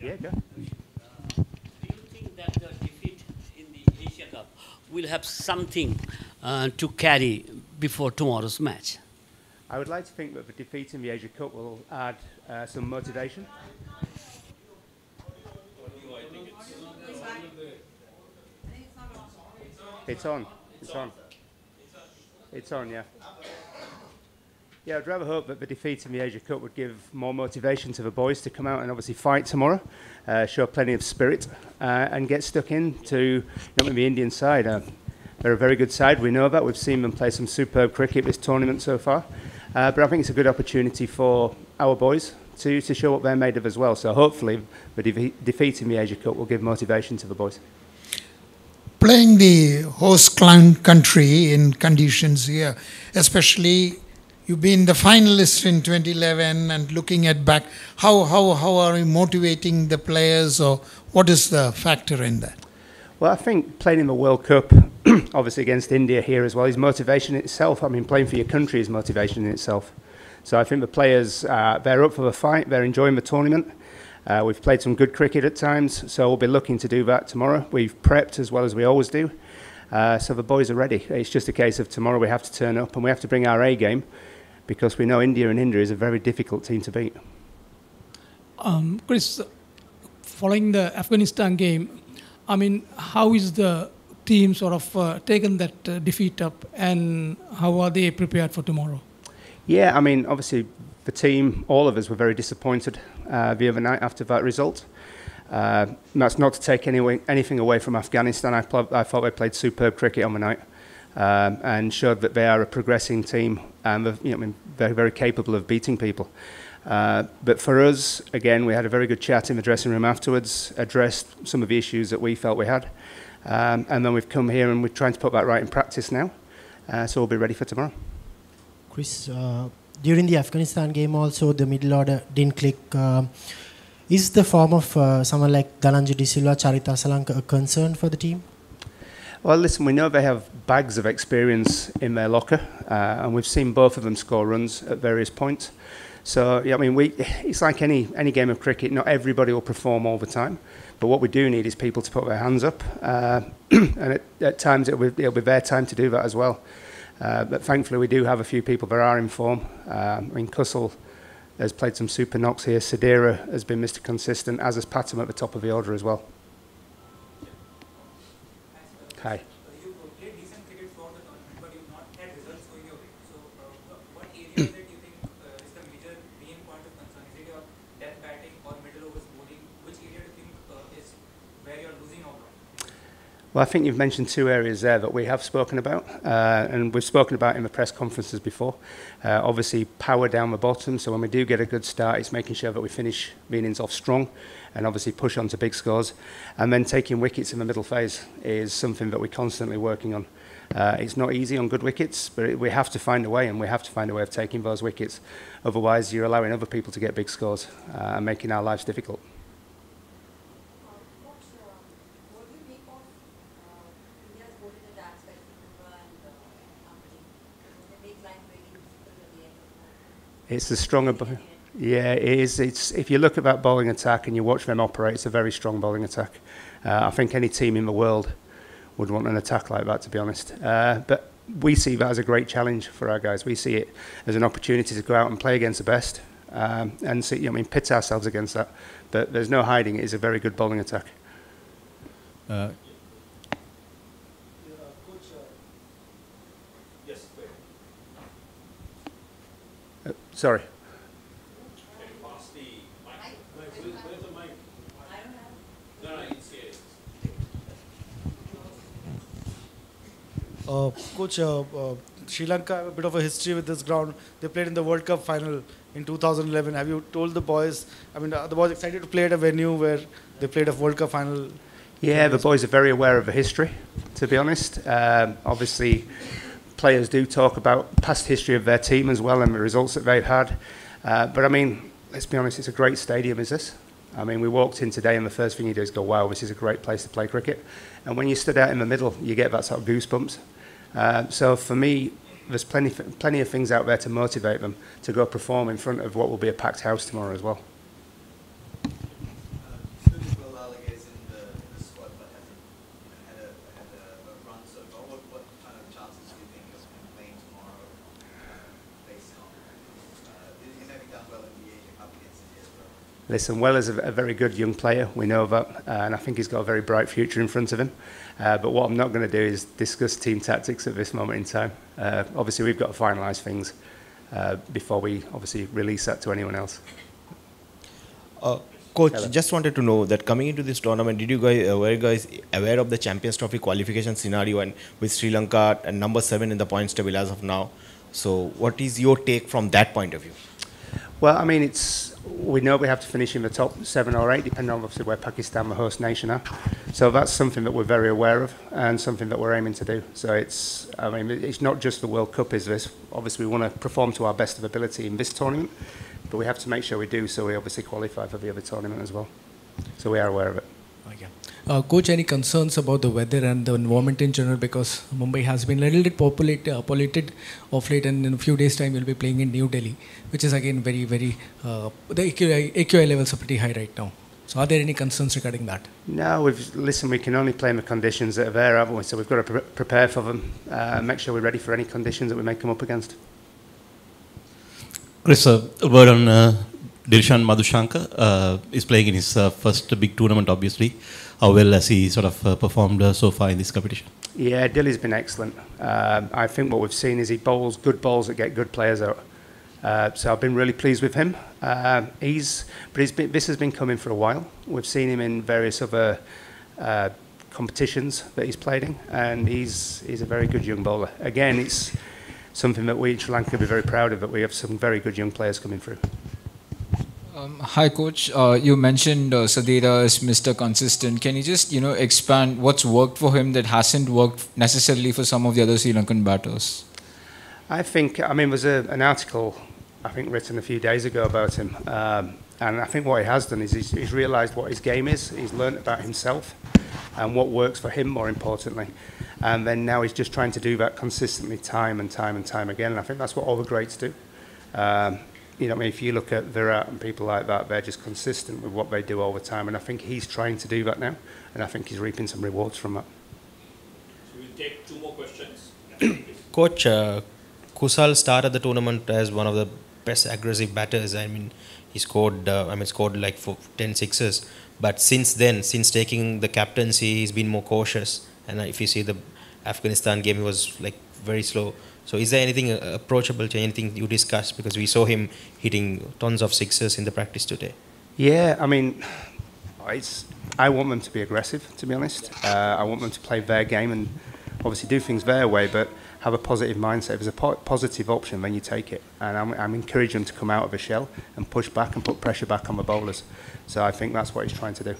Yeah, go. Do you think that the defeat in the Asia Cup will have something to carry before tomorrow's match? I would like to think that the defeat in the Asia Cup will add some motivation. It's on. It's on. It's on, yeah. Yeah, I'd rather hope that the defeat in the Asia Cup would give more motivation to the boys to come out and obviously fight tomorrow, show plenty of spirit, and get stuck into the Indian side. They're a very good side, we know that. We've seen them play some superb cricket this tournament so far. But I think it's a good opportunity for our boys to show what they're made of as well. So hopefully the defeat in the Asia Cup will give motivation to the boys. Playing the host country in conditions here, especially you've been the finalist in 2011 and looking at back, how are you motivating the players, or what is the factor in that? Well, I think playing in the World Cup, obviously against India here as well, is motivation in itself. I mean, playing for your country is motivation in itself. So I think the players, they're up for the fight, they're enjoying the tournament. We've played some good cricket at times, so we'll be looking to do that tomorrow. We've prepped as well as we always do. So the boys are ready. It's just a case of tomorrow we have to turn up and we have to bring our A game, because we know India is a very difficult team to beat. Chris, following the Afghanistan game, I mean, how is the team sort of taken that defeat up, and how are they prepared for tomorrow? Yeah, I mean, obviously the team, all of us were very disappointed the other night after that result. That's not to take anything away from Afghanistan. I thought they played superb cricket on the night and showed that they are a progressing team and they're very capable of beating people. But for us, again, we had a very good chat in the dressing room afterwards, addressed some of the issues that we felt we had, and then we've come here and we're trying to put that right in practice now, so we'll be ready for tomorrow. Chris, during the Afghanistan game also, the middle order didn't click. Is the form of someone like Dhananjay De Silva, Charita Salanka a concern for the team? Well, listen, we know they have bags of experience in their locker, and we've seen both of them score runs at various points. So, yeah, I mean, it's like any game of cricket. Not everybody will perform all the time, but what we do need is people to put their hands up, and at times it'll be their time to do that as well. But thankfully, we do have a few people that are in form. I mean, Kussel has played some super knocks here. Sadira has been Mr. Consistent, as has Patam at the top of the order as well. Hi. You played decent cricket for the tournament, but you've not had results going your way. So, what area that you think is the major main point of concern? Is it your death batting or middle overs bowling? Which area do you think is where you're losing out on? Well, I think you've mentioned two areas there that we have spoken about, and we've spoken about in the press conferences before. Obviously, power down the bottom, so when we do get a good start, it's making sure that we finish the innings off strong, and obviously push on to big scores. And then taking wickets in the middle phase is something that we're constantly working on. It's not easy on good wickets, but we have to find a way, and we have to find a way of taking those wickets. Otherwise, you're allowing other people to get big scores and making our lives difficult. It's a stronger, yeah, it is. If you look at that bowling attack and you watch them operate, it's a very strong bowling attack. I think any team in the world would want an attack like that, to be honest. But we see that as a great challenge for our guys. We see it as an opportunity to go out and play against the best and see, pit ourselves against that. But there's no hiding; it is a very good bowling attack. Sorry. Can you pass the mic? Where's the mic? I don't have. No, you can see it. Coach, Sri Lanka have a bit of a history with this ground. They played in the World Cup final in 2011. Have you told the boys, are the boys excited to play at a venue where they played a World Cup final? Yeah, the boys are very aware of the history, to be honest. Obviously, players do talk about past history of their team as well and the results that they've had. But I mean, let's be honest, it's a great stadium, is this? I mean, we walked in today and the first thing you do is go, wow, this is a great place to play cricket. And when you stood out in the middle, you get that sort of goosebumps. So for me, there's plenty of things out there to motivate them to go perform in front of what will be a packed house tomorrow as well. Listen, Weller's a very good young player, we know that, and I think he's got a very bright future in front of him. But what I'm not going to do is discuss team tactics at this moment in time. Obviously, we've got to finalise things before we obviously release that to anyone else. Coach, just wanted to know that coming into this tournament, were you guys aware of the Champions Trophy qualification scenario and with Sri Lanka at number 7 in the points table as of now? So what is your take from that point of view? Well, I mean, we know we have to finish in the top 7 or 8, depending on obviously where Pakistan, the host nation, are. So that's something that we're very aware of and something that we're aiming to do. So it's not just the World Cup, is this? Obviously, we want to perform to our best of ability in this tournament, but we have to make sure we do, so we obviously qualify for the other tournament as well. So we are aware of it. Okay. Coach, any concerns about the weather and the environment in general, because Mumbai has been a little bit polluted of late, and in a few days' time we'll be playing in New Delhi, which is again very, very, the AQI levels are pretty high right now. So are there any concerns regarding that? No, we can only play in the conditions that are there, haven't we? So we've got to prepare for them, make sure we're ready for any conditions that we may come up against. Chris, a word on Dilshan Madhushanka is playing in his first big tournament, obviously. How well has he sort of performed so far in this competition? Yeah, Dilly's been excellent. I think what we've seen is he bowls good balls that get good players out. So I've been really pleased with him. This has been coming for a while. We've seen him in various other competitions that he's played in, and he's a very good young bowler. Again, it's something that we in Sri Lanka will be very proud of, that we have some very good young players coming through. Hi, Coach. You mentioned Sadira is Mr. Consistent. Can you just, expand what's worked for him that hasn't worked necessarily for some of the other Sri Lankan batters? There's an article, written a few days ago about him. And I think what he has done is he's realised what his game is. He's learnt about himself and what works for him, more importantly. And then now he's just trying to do that consistently time and time and time again. And I think that's what all the greats do. If you look at Virat and people like that, they're just consistent with what they do all the time. And I think he's trying to do that now. And I think he's reaping some rewards from that. So we'll take 2 more questions. Coach, Kusal started the tournament as one of the best aggressive batters. He scored, scored like 10 sixes. But since then, since taking the captaincy, he's been more cautious. And if you see the Afghanistan game, he was like very slow. So is there anything approachable to anything you discussed? Because we saw him hitting tons of sixes in the practice today. Yeah, I want them to be aggressive, to be honest. I want them to play their game and obviously do things their way, but have a positive mindset. If there's a positive option, then you take it. And I'm encouraging them to come out of a shell and push back and put pressure back on the bowlers. So I think that's what he's trying to do.